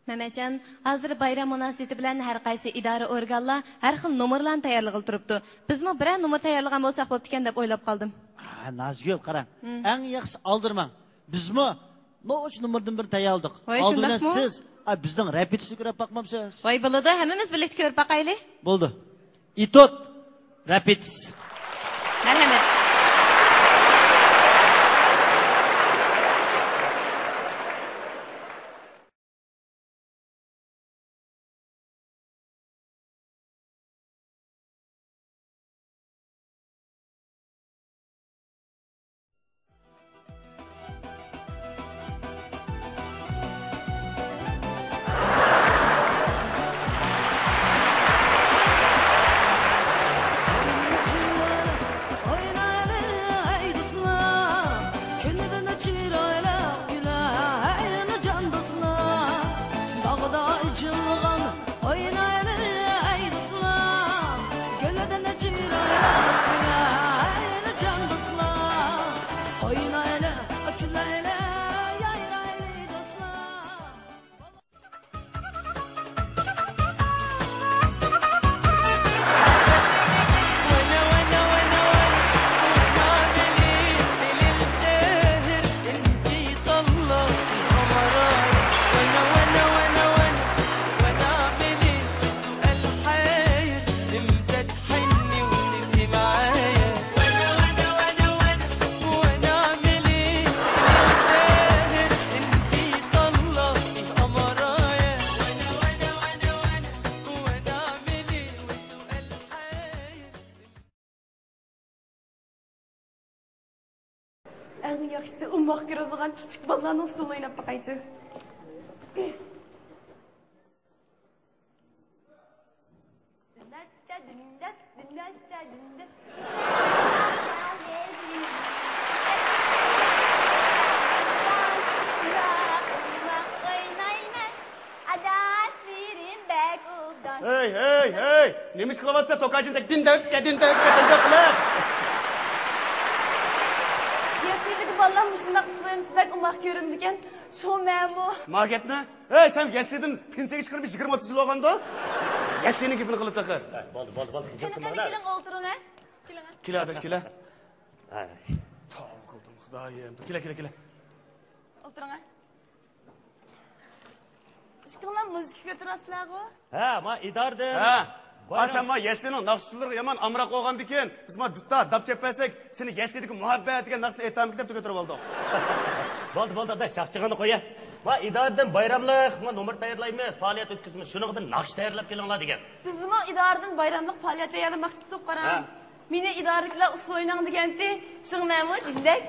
Mehmetcan, hazır bayram münasebeti bilan har qaysi idora organlar har xil nomerlarni tayyorlag'il turibdi. Bizmi bir nomer tayyorlagan bo'lsak bo'pti ekan deb o'ylab qoldim. Nazgul qarang. Eng yaxshi oldirmang. Bizmi no'ch nomerdan bir tayyorladik. Oldindan siz bizning repetisiya ko'rib boqmamsiz? Voy bo'ladi, hammamiz birlikda ko'rib boqaylik. Bo'ldi. Itot repetis. Marhamat. En yaxşısı ummaq kiradigan kichik bolalarning usulini o'ynab boqaychi. Hey! Nima qilyapsan? To'qajinda dindak qilib. Vallahi şundak suyunsak umaq göründüken şu memu. Marketni? Hey, sen yeslidin pinsiga chiqirib 20-30 yil olganda? Yeslini gapini qilib taqir. Bo'ldi. Keling o'tiring ha. Kela adash, kela. Sog' qildim, xudoyim. Kela. O'tiring ha. Ishqillar muzika ko'tarasizlar-ku? Ha, men idordim. Ha. Sen ma yeslinin naqshchilarga yomon amra qo'ygan ekan. Biz ma dutta dab cheppasak, seni yeslidagi muhabbat degan narsani aytamiz deb ko'tarib oldik. Bo'ldi, da shaqchig'ini qo'ya. Men idordim bayramlik, men nomer tayyorlaymiz, faoliyat o'tkazamiz. Shuningdan naqsh tayyorlab kelinglar degan. Sizmi idoradan bayramlik faoliyat tayyorlamoqchi bo'lib qarang. Meni idoraliklar usul o'ynang deganti, singmaymi dindak?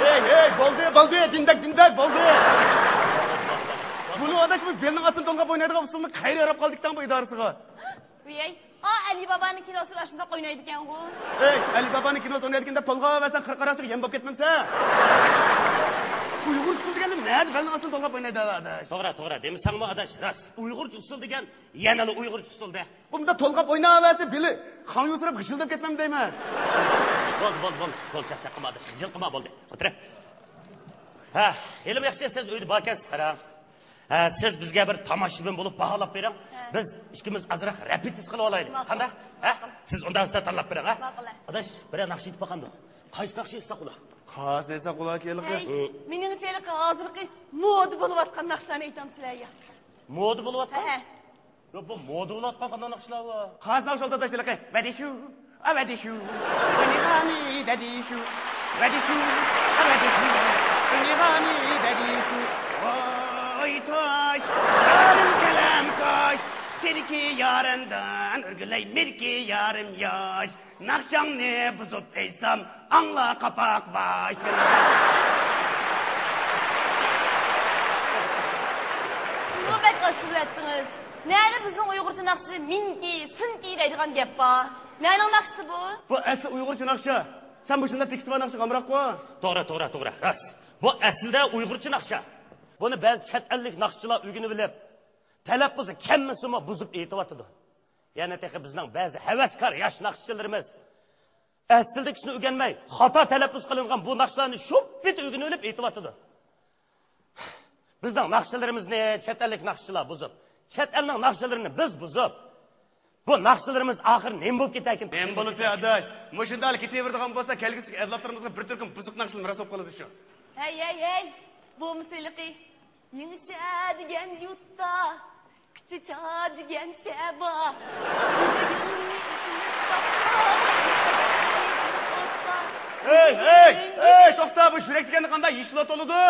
Hey, bo'ldi, dindak bo'ldi. Bunu adashmi belning ostini to'lg'ab o'ynaydigan usulni qayerga yarab qoldikdan bu idorasiga. Uyay, Ali Baba'nın kinosu aslında oynaydı ki bu. Hey, Ali Baba'nın kinosu oynaydı ki de tolga ve sen kırkarasık yem bap ketmemse. Uygur usul degende nerede belning ostini to'lg'ab o'ynaydi adash. To'g'ri, demisan mı adash? Ras, Uyg'ur usul degan yanali Uyg'ur usulda. Bunda to'lg'ab o'ynayversa bili qon yusirib g'ishildab ketmem deyman. Bo'ldi. Qo'l chaqchaq qilma adash. G'ijil qilma bo'ldi. O'tir. Ha, elim yaxshi siz uyda borkansiz, qarang. Siz bizga bir tomoshabin bo'lib baholab bering. Biz ikkimiz azroq repetis qilib olaylik. Qanday? Siz undan siz tanlab bering, ha? Adash, bir naqsh aytib boqamdi. Qaysi naqsh aytsak ular? Qaysi aytsak ular keldi? Mening fe'lik hozirgi moda bo'lib atgan naqshlarni aytam sizlarga. Moda bo'lib atgan? Yo'q, bu moda bo'lib atgan qanday naqshlar bu? Qaysi naqsh oldi tashlaylik? Vadishu. Unigani dadishu. Vadishu. Unigani dadishu. Toş, yarım kalem koş, serki yarından, örgüley mirki yarım yaş. Nakşanı bozup eysam, anla kapak baş. Bunu bek aşırı ettiniz. Nerede bizim Uygurca nakşı minki, sınki deydiğen gep var. Nerenin nakşı bu? Bu asıl Uygurca nakşı. Sen bu şunda tekstil nakşı kamrak koy. To'g'ri. Ras. Bu aslida Uygurcha naqsha. Buni ba'zi chet ellik naqshchilar o'rganib bilib, talaffuzi kammisimi buzib aytyapti. Yana teqi bizning ba'zi havaskor yosh naqshchilarimiz aslida shuni o'rganmay, xato talaffuz qilingan bu naqshlarni shu bit o'rganib aytyapti. Bizning naqshlarimizni chet ellik naqshchilar buzib, chet elning naqshlarini biz buzib, bu naqshlarimiz oxir nima bo'lib ketarkin? Men bo'lib adash. Mushundal ketaveradigan bo'lsa, kelgusi avlodlarimizga bir turkum buzuq naqshlar meros bo'lib qoladi shu. Hey. Bu musulqi. Yingşa degan yurtda, kichika degan chaba. Hey, to'xta, bu yurak degani qanday yishlat oladi?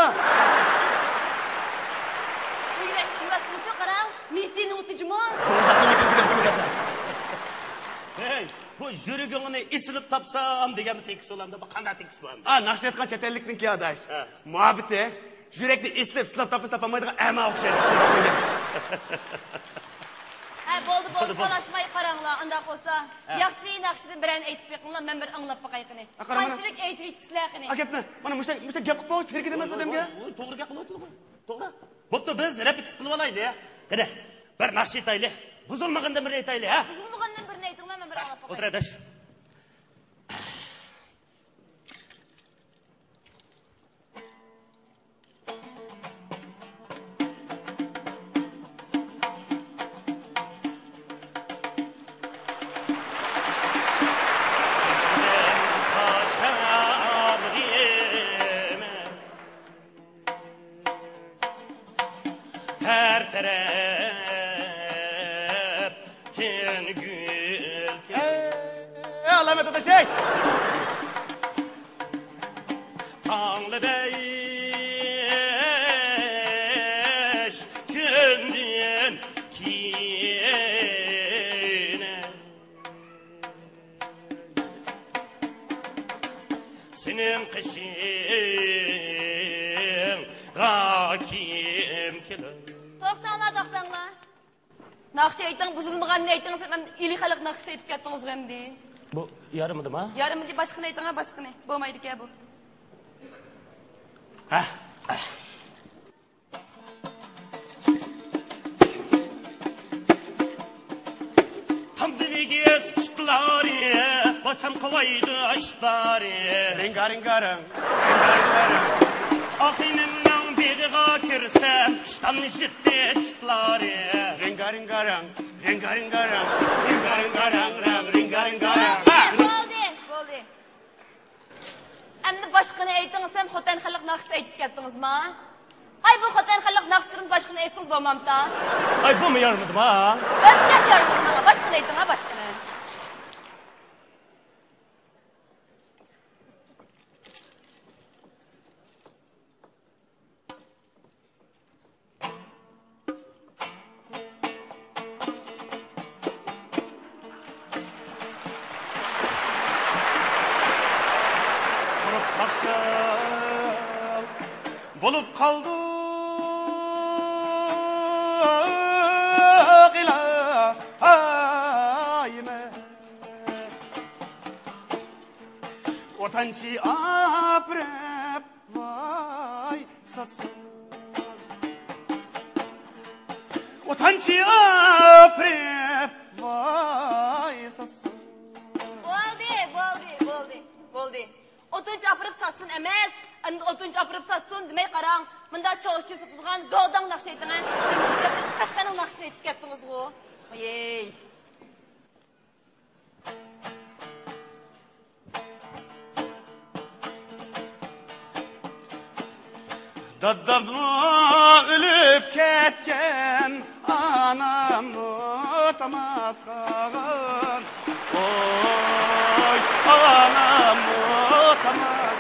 Yurak shuncha qarang, misini o'tijmo. Hey, bu yuragingni isilib topsam degan tekis olamda, bu qanday tekis bo'lamdi? Naqsh aytgan chet ellikniki adash. Muhabbati yurakni isilib topamaydigan ama o'xshaydi. Bo'ldi, qarashmay qaranglar, unda bo'lsa. Yaxshi naqshni bilan aytib beqinglar, men bir anglab boqayqini. Qanchalik aytib istlaqini. Gapni, mana musha gap qilib qo'yish kerak emas odamga. To'g'ri gap qilyapti. To'g'ri. Bo'pti, biz repetitsiya qilib olaylik, ha. Qani, bir naqsh aytaylik. Buzilmagandan bir aytaylik, ha. Buzilmagandan birini aytinglar, men bir anglab boqay. O'tir adash. Naqsh ayting, buzilmaganini ayting, men ili xalq naqsh aytib ketdingiz endi. Bu yarımıdımı? Yarımıdı, başqani ayting, başqani. Bo'lmaydi-ku bu. Tamdiliga çıtları, basan kovaydı aşları. Ringaringarang. Ahinimden biriga kirsem, ştan işitti çıtları. Ringaringarang. Bo'ldi. Endi boshqani ayting, sen xotin xalq naqsh aytib ketdingizmi? Ay bu xotin xalq naqshini boshqani aytib bo'lmamda. Ay bu mu yarımıdım ha? O'zga yarımıdım, boshqani ayting, boshqani. Bulup kaldı ilahime Vatançı aprep vay satsın Vatançı aprep vay satsın Bo'ldi. O'tinchi apirib satsin emas, o'tinchi apirib satsin demay qarang. Bunda cho'shi tutgan zo'dang naqsh ayting. Qashqaning naqsh aytib ketdingiz-ku. Ey. Dadamı ölüp ketken anam utamaz kalın Oy anam utamaz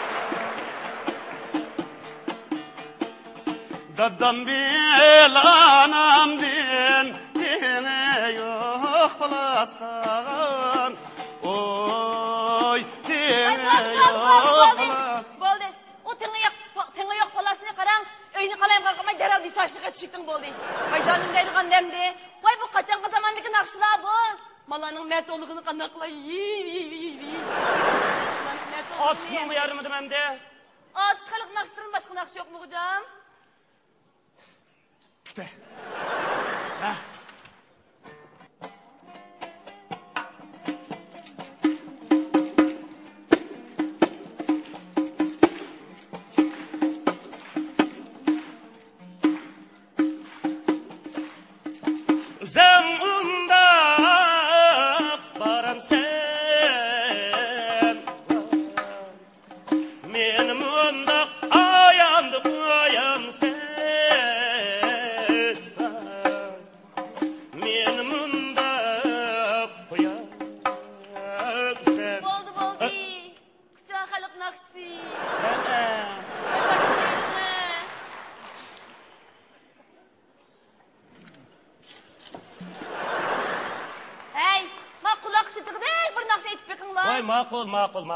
Dadam bil anam din dine yok balas kalın Oy dine yok balas Bo'ldi. O tenga yo'q falasini qarang. Uyni qalayim qalqamay darrov disashliqqa tushdim bo'ldi. Voy jonim deydigan demdi. Voy bu qachongi zamondagi naqshlar bu? Malaning mertoligini qanday qilay? Atsın mı yarımıdım hem de? At xalq naqshtirib boshqa naqsh yo'qmi hujam? İşte. ma'qul, ma'qul.